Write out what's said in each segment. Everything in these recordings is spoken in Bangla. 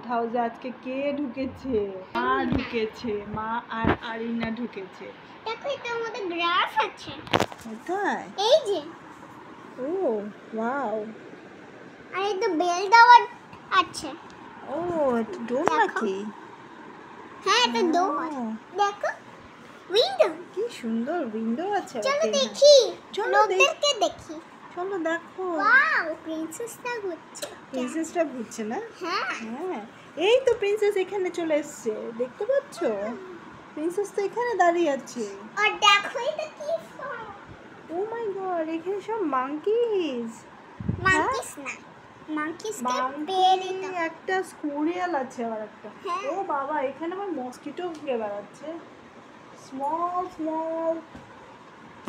টেন্ট হাউসে আজকে কে ঢুকেছে? মা ঢুকেছে, মা আর আরিনা ঢুকেছে। দেখো এটার মধ্যে গ্লাস আছে। কোথায়? এই যে। ও ওয়াও। আর এই তো বেল দেওয়া আছে। ও এটা ডোর দেখো। নাকি? হ্যাঁ এটা ডোর। দেখো উইন্ডো। কি সুন্দর উইন্ডো আছে। চলো দেখি। চলো লোকদেরকে দেখি। চলো দেখো। ওয়াও প্রিন্সেসটা ঘুরছে। প্রিন্সেসটা ঘুরছে না? হ্যাঁ। হ্যাঁ এই তো প্রিন্সেস এখানে চলে এসেছে, দেখতে পাচ্ছ? প্রিন্সেস তো এখানে দাঁড়িয়ে আছে। আর দেখো এটা কি ফর্ম। ও মাই গড, এখানে সব মাঙ্কিজ। মাঙ্কিস না। মাঙ্কিস কে মাঙ্কি, পেরিটা। একটা স্কুরিয়াল আছে আবার একটা। হ্যাঁ। ও বাবা এখানে আবার মসকিটো ঘুরে বেড়াচ্ছে। Small small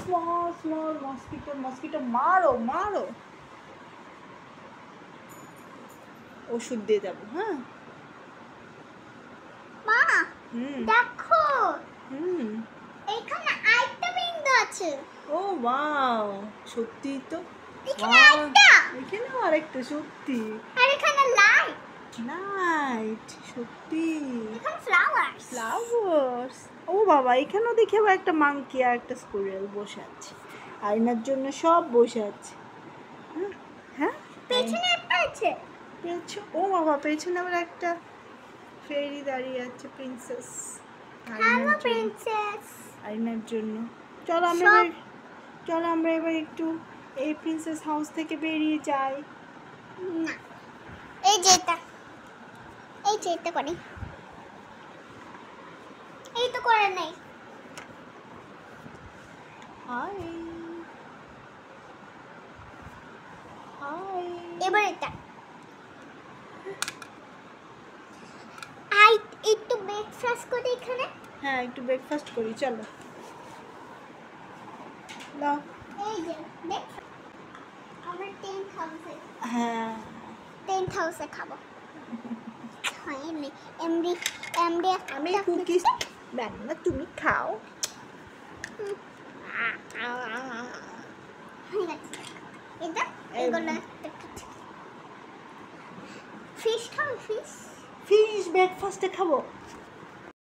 small small mosquito, mosquito মারো মারো। ওষুধ দিয়ে যাবো। হ্যাঁ মা হুম দেখো হুম। এখানে আরেকটা উইন্ডো আছে। ও ওয়াও সত্যি তো। এখানে Wow, আরেকটা। এখানেও আরেকটা সত্যি। আর এখানে লাইট। নাইট সত্যি। এখানে ফ্লাওয়ার্স। ফ্লাওয়ার্স। ও বাবা এখানেও দেখে আবার একটা মাঙ্কি আর একটা স্কুরিয়াল বসে আছে। আয়নার জন্য সব বসে আছে। হ্যাঁ পেছনে একটা আছে। ও বাবা পেছনে আবার একটা ফেরি দাঁড়িয়ে আছে, প্রিন্সেস। Hello princess. আয়নার জন্য। চলো আমরা এবার একটু এই প্রিন্সেস হাউস থেকে বেরিয়ে যাই। না এই যে এটা। এই যে এটা করি। এই তো করে নাই। High high. এবার এটা। আই একটু ব্রেকফাস্ট করি এখানে। হ্যাঁ একটু ব্রেকফাস্ট করি চলো। নাও। এই যে ব্রেকফাস্ট। আমরা টেন্ট হাউসে। হ্যাঁ টেন্ট হাউসে খাবো। হ্যাঁ এমনি এমডি এমডি আমি কুকিজ বানানো, তুমি খাও। এটা এগুলো ফিশ খাও ফিশ। ফিশ ব্রেকফাস্টে খাবো।